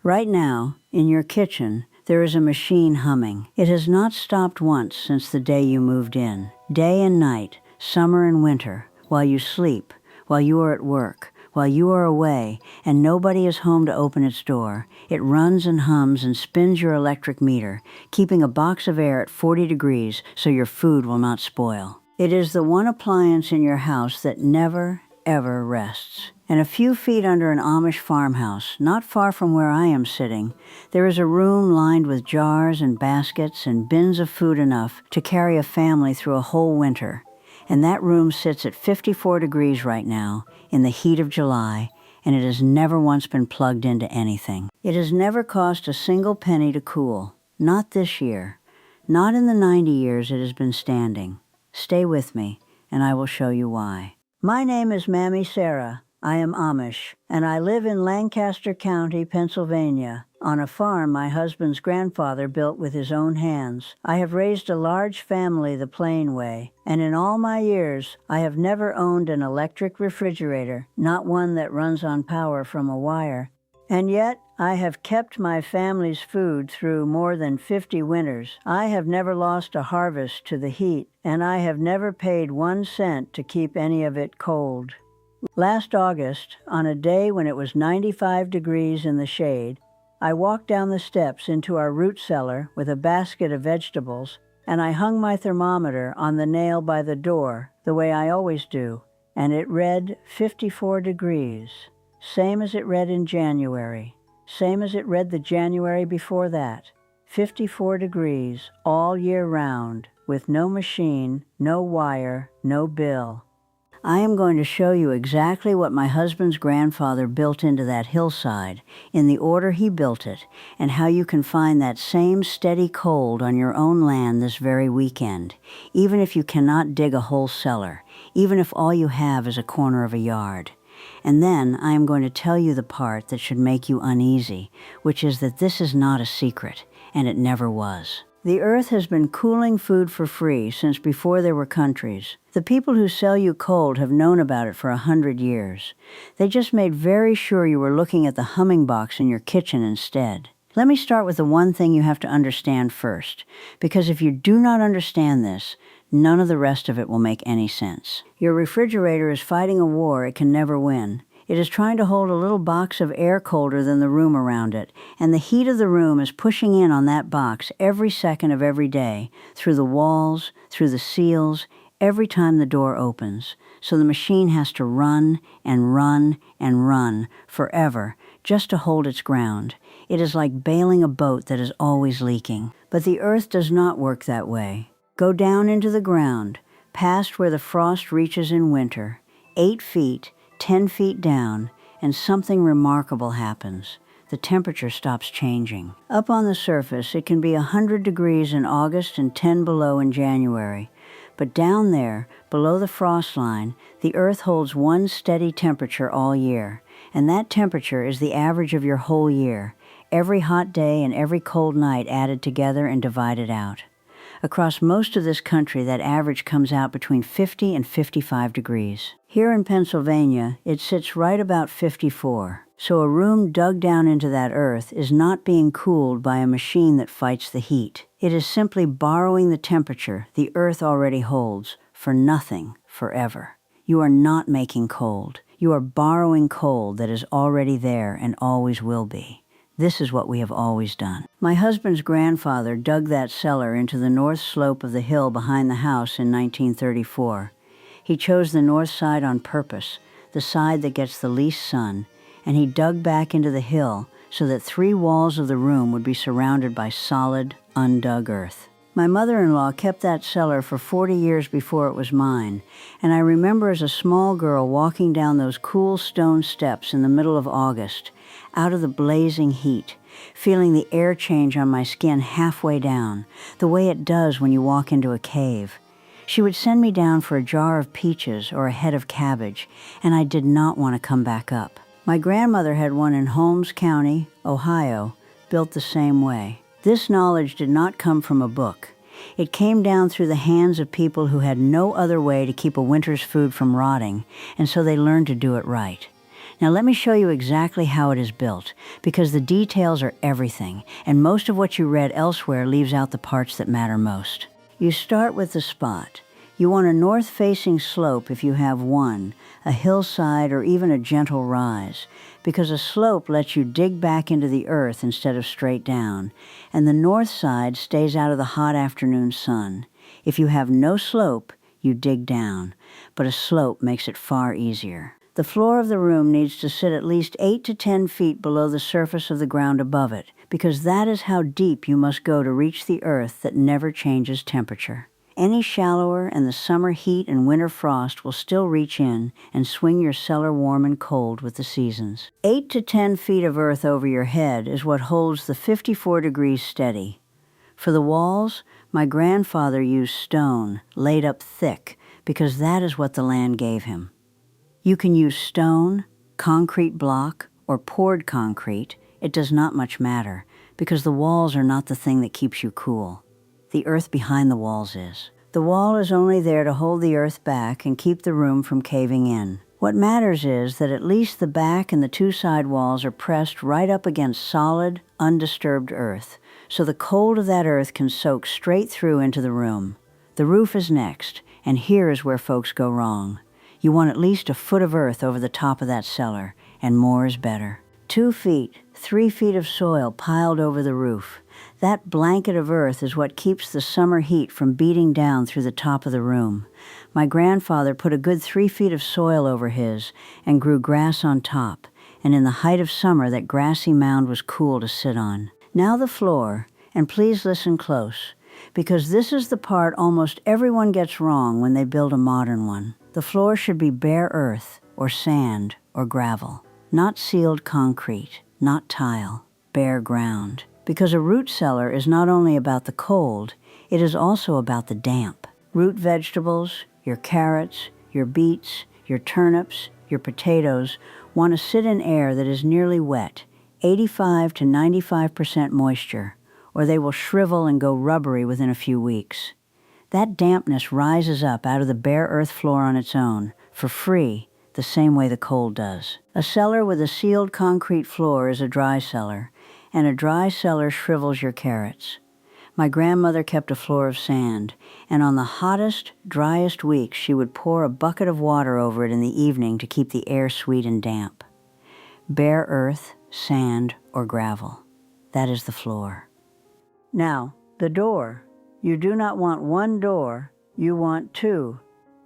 Right now, in your kitchen, there is a machine humming. It has not stopped once since the day you moved in. Day and night, summer and winter, while you sleep, while you are at work, while you are away, and nobody is home to open its door, it runs and hums and spins your electric meter, keeping a box of air at 40 degrees so your food will not spoil. It is the one appliance in your house that never, ever rests. And a few feet under an Amish farmhouse, not far from where I am sitting, there is a room lined with jars and baskets and bins of food enough to carry a family through a whole winter. And that room sits at 54 degrees right now, in the heat of July, and it has never once been plugged into anything. It has never cost a single penny to cool. Not this year. Not in the 90 years it has been standing. Stay with me, and I will show you why. My name is Mammi Sarah. I am Amish, and I live in Lancaster County, Pennsylvania, on a farm my husband's grandfather built with his own hands. I have raised a large family the plain way, and in all my years, I have never owned an electric refrigerator, not one that runs on power from a wire. And yet, I have kept my family's food through more than 50 winters. I have never lost a harvest to the heat, and I have never paid 1 cent to keep any of it cold. Last August, on a day when it was 95 degrees in the shade, I walked down the steps into our root cellar with a basket of vegetables, and I hung my thermometer on the nail by the door, the way I always do, and it read 54 degrees, same as it read in January, same as it read the January before that. 54 degrees all year round, with no machine, no wire, no bill. I am going to show you exactly what my husband's grandfather built into that hillside, in the order he built it, and how you can find that same steady cold on your own land this very weekend, even if you cannot dig a whole cellar, even if all you have is a corner of a yard. And then I am going to tell you the part that should make you uneasy, which is that this is not a secret, and it never was. The earth has been cooling food for free since before there were countries. The people who sell you cold have known about it for 100 years. They just made very sure you were looking at the humming box in your kitchen instead. Let me start with the one thing you have to understand first, because if you do not understand this, none of the rest of it will make any sense. Your refrigerator is fighting a war it can never win. It is trying to hold a little box of air colder than the room around it, and the heat of the room is pushing in on that box every second of every day, through the walls, through the seals, every time the door opens. So the machine has to run and run and run forever just to hold its ground. It is like bailing a boat that is always leaking. But the earth does not work that way. Go down into the ground, past where the frost reaches in winter, 8 feet, 10 feet down, and something remarkable happens. The temperature stops changing. Up on the surface, it can be 100 degrees in August and 10 below in January. But down there, below the frost line, the earth holds one steady temperature all year, and that temperature is the average of your whole year, every hot day and every cold night added together and divided out. Across most of this country, that average comes out between 50 and 55 degrees. Here in Pennsylvania, it sits right about 54. So a room dug down into that earth is not being cooled by a machine that fights the heat. It is simply borrowing the temperature the earth already holds, for nothing, forever. You are not making cold. You are borrowing cold that is already there and always will be. This is what we have always done. My husband's grandfather dug that cellar into the north slope of the hill behind the house in 1934. He chose the north side on purpose, the side that gets the least sun, and he dug back into the hill so that 3 walls of the room would be surrounded by solid, undug earth. My mother-in-law kept that cellar for 40 years before it was mine, and I remember as a small girl walking down those cool stone steps in the middle of August, out of the blazing heat, feeling the air change on my skin halfway down, the way it does when you walk into a cave. She would send me down for a jar of peaches or a head of cabbage, and I did not want to come back up. My grandmother had one in Holmes County, Ohio, built the same way. This knowledge did not come from a book. It came down through the hands of people who had no other way to keep a winter's food from rotting, and so they learned to do it right. Now let me show you exactly how it is built, because the details are everything, and most of what you read elsewhere leaves out the parts that matter most. You start with the spot. You want a north-facing slope if you have one, a hillside, or even a gentle rise, because a slope lets you dig back into the earth instead of straight down, and the north side stays out of the hot afternoon sun. If you have no slope, you dig down, but a slope makes it far easier. The floor of the room needs to sit at least 8 to 10 feet below the surface of the ground above it, because that is how deep you must go to reach the earth that never changes temperature. Any shallower and the summer heat and winter frost will still reach in and swing your cellar warm and cold with the seasons. 8 to 10 feet of earth over your head is what holds the 54 degrees steady. For the walls, my grandfather used stone, laid up thick, because that is what the land gave him. You can use stone, concrete block, or poured concrete. It does not much matter, because the walls are not the thing that keeps you cool. The earth behind the walls is. The wall is only there to hold the earth back and keep the room from caving in. What matters is that at least the back and the two side walls are pressed right up against solid, undisturbed earth, so the cold of that earth can soak straight through into the room. The roof is next, and here is where folks go wrong. You want at least a foot of earth over the top of that cellar, and more is better. 2 feet, 3 feet of soil piled over the roof. That blanket of earth is what keeps the summer heat from beating down through the top of the room. My grandfather put a good 3 feet of soil over his and grew grass on top, and in the height of summer that grassy mound was cool to sit on. Now the floor, and please listen close, because this is the part almost everyone gets wrong when they build a modern one. The floor should be bare earth, or sand, or gravel, not sealed concrete, not tile, bare ground. Because a root cellar is not only about the cold, it is also about the damp. Root vegetables, your carrots, your beets, your turnips, your potatoes want to sit in air that is nearly wet, 85 to 95% moisture, or they will shrivel and go rubbery within a few weeks. That dampness rises up out of the bare earth floor on its own, for free, the same way the cold does. A cellar with a sealed concrete floor is a dry cellar, and a dry cellar shrivels your carrots. My grandmother kept a floor of sand, and on the hottest, driest weeks she would pour a bucket of water over it in the evening to keep the air sweet and damp. Bare earth, sand, or gravel. That is the floor. Now, the door. You do not want one door, you want two.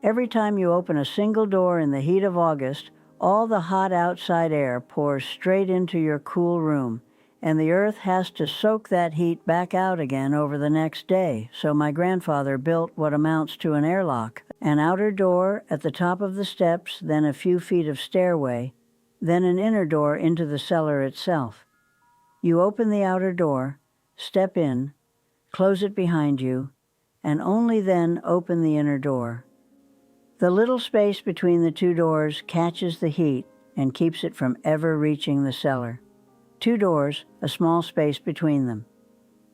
Every time you open a single door in the heat of August, all the hot outside air pours straight into your cool room, and the earth has to soak that heat back out again over the next day. So my grandfather built what amounts to an airlock, an outer door at the top of the steps, then a few feet of stairway, then an inner door into the cellar itself. You open the outer door, step in, close it behind you, and only then open the inner door. The little space between the two doors catches the heat and keeps it from ever reaching the cellar. 2 doors, a small space between them.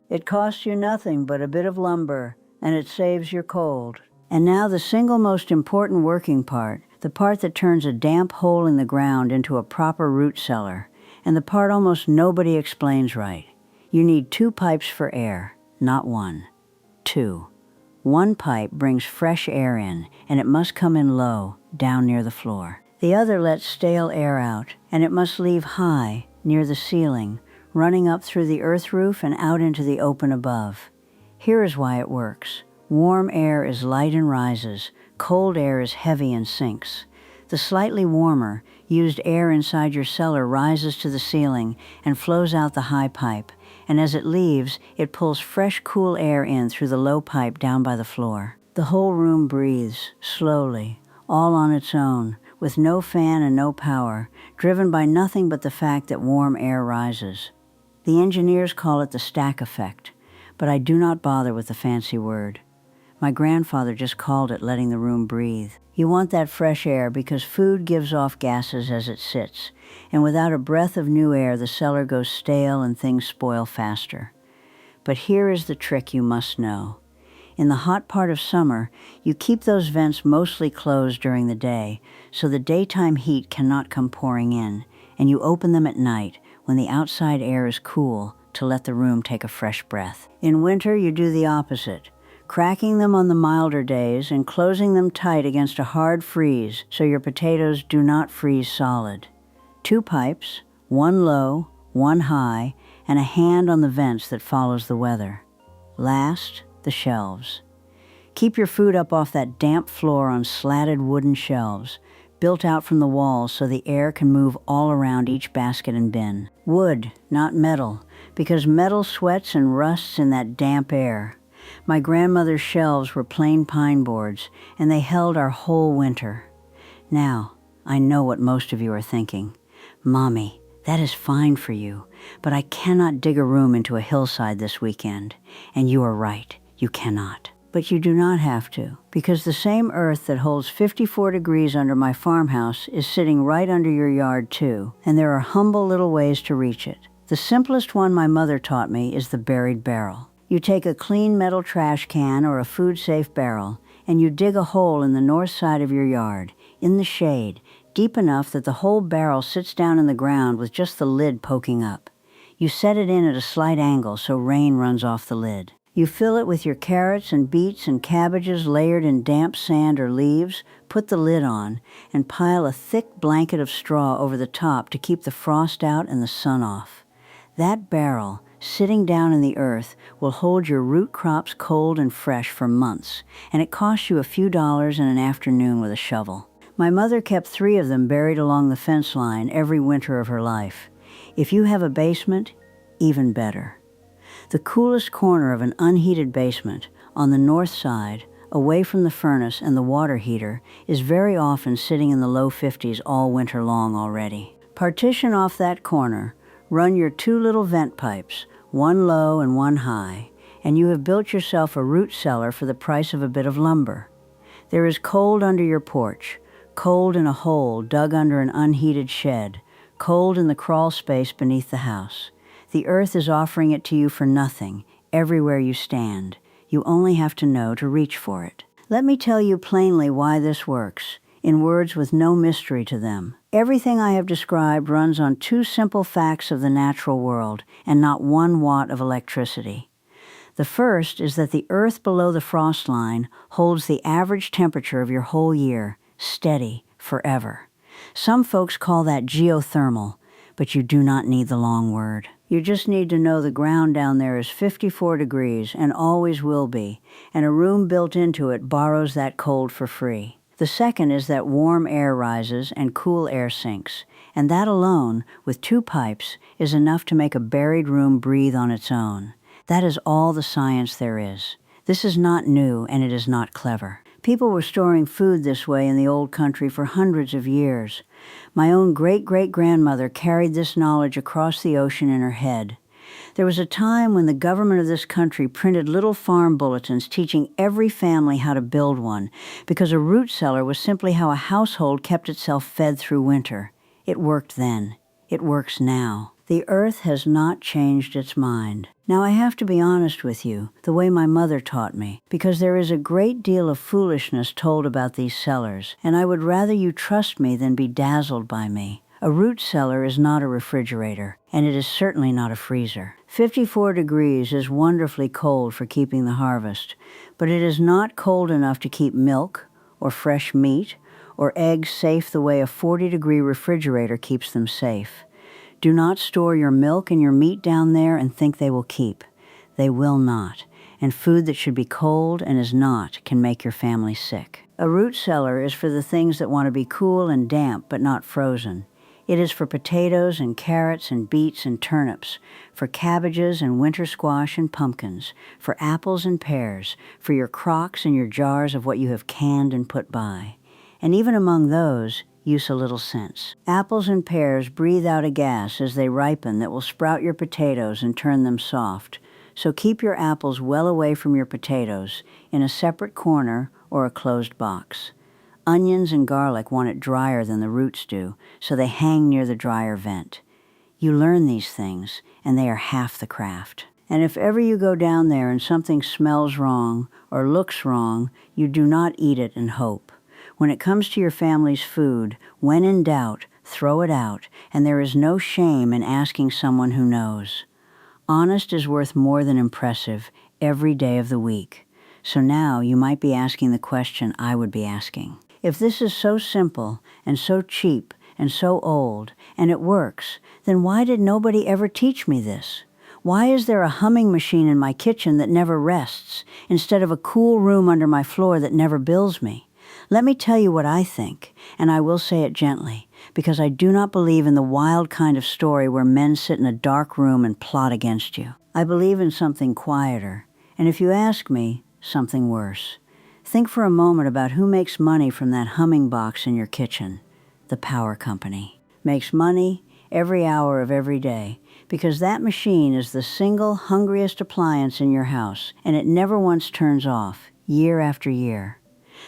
It costs you nothing but a bit of lumber, and it saves your cold. And now the single most important working part, the part that turns a damp hole in the ground into a proper root cellar, and the part almost nobody explains right. You need 2 pipes for air, not 1. 2. 1 pipe brings fresh air in, and it must come in low, down near the floor. The other lets stale air out, and it must leave high, near the ceiling, running up through the earth roof and out into the open above. Here is why it works. Warm air is light and rises, cold air is heavy and sinks. The slightly warmer, used air inside your cellar rises to the ceiling and flows out the high pipe, and as it leaves, it pulls fresh, cool air in through the low pipe down by the floor. The whole room breathes, slowly, all on its own, with no fan and no power, driven by nothing but the fact that warm air rises. The engineers call it the stack effect, but I do not bother with the fancy word. My grandfather just called it letting the room breathe. You want that fresh air because food gives off gases as it sits, and without a breath of new air, the cellar goes stale and things spoil faster. But here is the trick you must know. In the hot part of summer, you keep those vents mostly closed during the day, so the daytime heat cannot come pouring in, and you open them at night when the outside air is cool to let the room take a fresh breath. In winter, you do the opposite, cracking them on the milder days and closing them tight against a hard freeze so your potatoes do not freeze solid. 2 pipes, one low, one high, and a hand on the vents that follows the weather. Last, the shelves. Keep your food up off that damp floor on slatted wooden shelves, built out from the walls so the air can move all around each basket and bin. Wood, not metal, because metal sweats and rusts in that damp air. My grandmother's shelves were plain pine boards, and they held our whole winter. Now, I know what most of you are thinking. Mommy, that is fine for you, but I cannot dig a room into a hillside this weekend. And you are right, you cannot. But you do not have to, because the same earth that holds 54 degrees under my farmhouse is sitting right under your yard too, and there are humble little ways to reach it. The simplest one my mother taught me is the buried barrel. You take a clean metal trash can or a food-safe barrel, and you dig a hole in the north side of your yard, in the shade, deep enough that the whole barrel sits down in the ground with just the lid poking up. You set it in at a slight angle so rain runs off the lid. You fill it with your carrots and beets and cabbages layered in damp sand or leaves, put the lid on, and pile a thick blanket of straw over the top to keep the frost out and the sun off. That barrel, sitting down in the earth, will hold your root crops cold and fresh for months, and it costs you a few dollars and an afternoon with a shovel. My mother kept 3 of them buried along the fence line every winter of her life. If you have a basement, even better. The coolest corner of an unheated basement, on the north side, away from the furnace and the water heater, is very often sitting in the low 50s all winter long already. Partition off that corner, run your 2 little vent pipes, one low and one high, and you have built yourself a root cellar for the price of a bit of lumber. There is cold under your porch, cold in a hole dug under an unheated shed, cold in the crawl space beneath the house. The earth is offering it to you for nothing, everywhere you stand. You only have to know to reach for it. Let me tell you plainly why this works, in words with no mystery to them. Everything I have described runs on 2 simple facts of the natural world, and not 1 watt of electricity. The first is that the earth below the frost line holds the average temperature of your whole year, steady, forever. Some folks call that geothermal, but you do not need the long word. You just need to know the ground down there is 54 degrees and always will be, and a room built into it borrows that cold for free. The second is that warm air rises and cool air sinks, and that alone, with 2 pipes, is enough to make a buried room breathe on its own. That is all the science there is. This is not new, and it is not clever. People were storing food this way in the old country for hundreds of years. My own great-great-grandmother carried this knowledge across the ocean in her head. There was a time when the government of this country printed little farm bulletins teaching every family how to build one, because a root cellar was simply how a household kept itself fed through winter. It worked then. It works now. The earth has not changed its mind. Now I have to be honest with you, the way my mother taught me, because there is a great deal of foolishness told about these cellars, and I would rather you trust me than be dazzled by me. A root cellar is not a refrigerator, and it is certainly not a freezer. 54 degrees is wonderfully cold for keeping the harvest, but it is not cold enough to keep milk, or fresh meat, or eggs safe the way a 40-degree refrigerator keeps them safe. Do not store your milk and your meat down there and think they will keep. They will not, and food that should be cold and is not can make your family sick. A root cellar is for the things that want to be cool and damp but not frozen. It is for potatoes and carrots and beets and turnips, for cabbages and winter squash and pumpkins, for apples and pears, for your crocks and your jars of what you have canned and put by. And even among those, use a little sense. Apples and pears breathe out a gas as they ripen that will sprout your potatoes and turn them soft. So keep your apples well away from your potatoes, in a separate corner or a closed box. Onions and garlic want it drier than the roots do, so they hang near the dryer vent. You learn these things, and they are half the craft. And if ever you go down there and something smells wrong or looks wrong, you do not eat it and hope. When it comes to your family's food, when in doubt, throw it out, and there is no shame in asking someone who knows. Honest is worth more than impressive every day of the week. So now you might be asking the question I would be asking. If this is so simple and so cheap and so old, and it works, then why did nobody ever teach me this? Why is there a humming machine in my kitchen that never rests, instead of a cool room under my floor that never bills me? Let me tell you what I think, and I will say it gently, because I do not believe in the wild kind of story where men sit in a dark room and plot against you. I believe in something quieter, and if you ask me, something worse. Think for a moment about who makes money from that humming box in your kitchen. The power company makes money every hour of every day, because that machine is the single hungriest appliance in your house, and it never once turns off, year after year.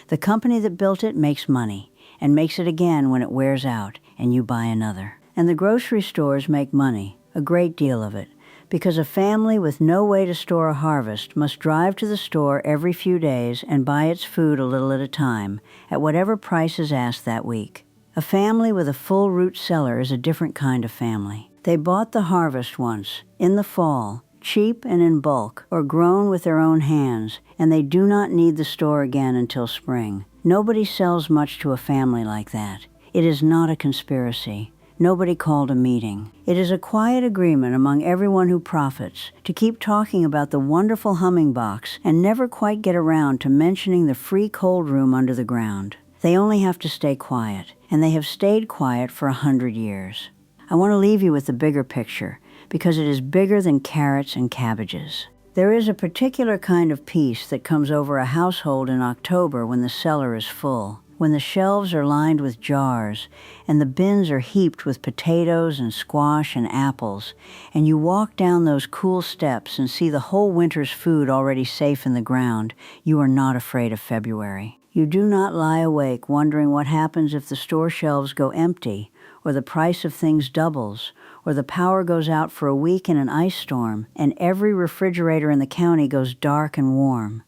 The company that built it makes money, and makes it again when it wears out, and you buy another. And the grocery stores make money, a great deal of it, because a family with no way to store a harvest must drive to the store every few days and buy its food a little at a time, at whatever price is asked that week. A family with a full root cellar is a different kind of family. They bought the harvest once, in the fall, cheap and in bulk, or grown with their own hands, and they do not need the store again until spring. Nobody sells much to a family like that. It is not a conspiracy. Nobody called a meeting. It is a quiet agreement among everyone who profits to keep talking about the wonderful humming box and never quite get around to mentioning the free cold room under the ground. They only have to stay quiet, and they have stayed quiet for 100 years. I want to leave you with the bigger picture, because it is bigger than carrots and cabbages. There is a particular kind of peace that comes over a household in October when the cellar is full, when the shelves are lined with jars, and the bins are heaped with potatoes and squash and apples, and you walk down those cool steps and see the whole winter's food already safe in the ground. You are not afraid of February. You do not lie awake wondering what happens if the store shelves go empty, or the price of things doubles, or the power goes out for a week in an ice storm, and every refrigerator in the county goes dark and warm.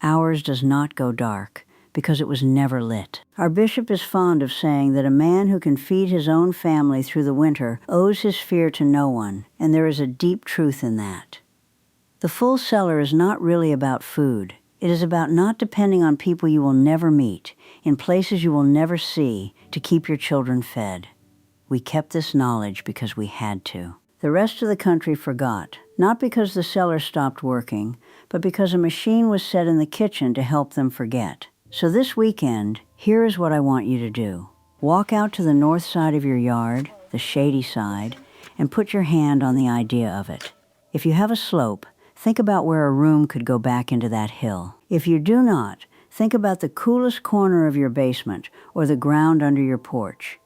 Ours does not go dark, because it was never lit. Our bishop is fond of saying that a man who can feed his own family through the winter owes his fear to no one, and there is a deep truth in that. The full cellar is not really about food. It is about not depending on people you will never meet, in places you will never see, to keep your children fed. We kept this knowledge because we had to. The rest of the country forgot, not because the cellar stopped working, but because a machine was set in the kitchen to help them forget. So this weekend, here is what I want you to do. Walk out to the north side of your yard, the shady side, and put your hand on the idea of it. If you have a slope, think about where a room could go back into that hill. If you do not, think about the coolest corner of your basement or the ground under your porch.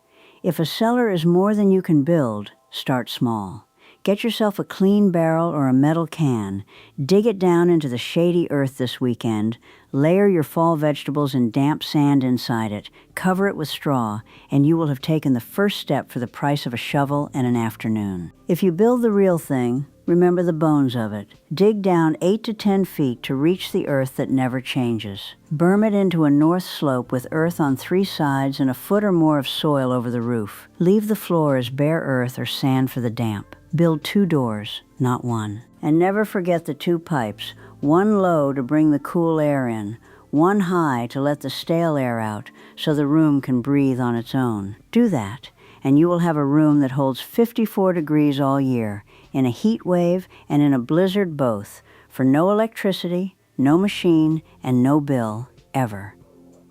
If a cellar is more than you can build, start small. Get yourself a clean barrel or a metal can, dig it down into the shady earth this weekend, layer your fall vegetables in damp sand inside it, cover it with straw, and you will have taken the first step for the price of a shovel and an afternoon. If you build the real thing, remember the bones of it. Dig down 8 to 10 feet to reach the earth that never changes. Berm it into a north slope with earth on 3 sides and a foot or more of soil over the roof. Leave the floor as bare earth or sand for the damp. Build 2 doors, not 1. And never forget the 2 pipes, one low to bring the cool air in, one high to let the stale air out so the room can breathe on its own. Do that, and you will have a room that holds 54 degrees all year, in a heat wave and in a blizzard both, for no electricity, no machine, and no bill, ever.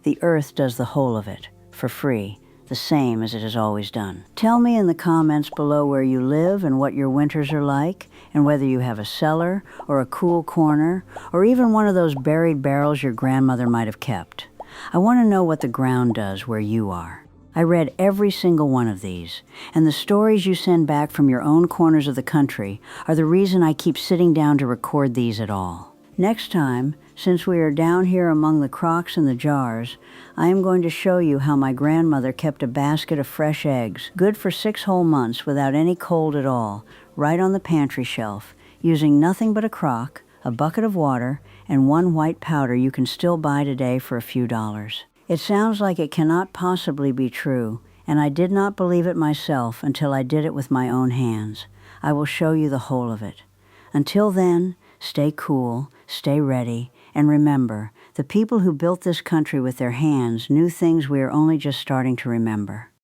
The earth does the whole of it, for free, the same as it has always done. Tell me in the comments below where you live and what your winters are like, and whether you have a cellar, or a cool corner, or even one of those buried barrels your grandmother might have kept. I want to know what the ground does where you are. I read every single one of these, and the stories you send back from your own corners of the country are the reason I keep sitting down to record these at all. Next time, since we are down here among the crocks and the jars, I am going to show you how my grandmother kept a basket of fresh eggs, good for 6 whole months without any cold at all, right on the pantry shelf. using nothing but a crock, a bucket of water, and one white powder you can still buy today for a few dollars. It sounds like it cannot possibly be true, and I did not believe it myself until I did it with my own hands. I will show you the whole of it. Until then, stay cool, stay ready, and remember, the people who built this country with their hands knew things we are only just starting to remember.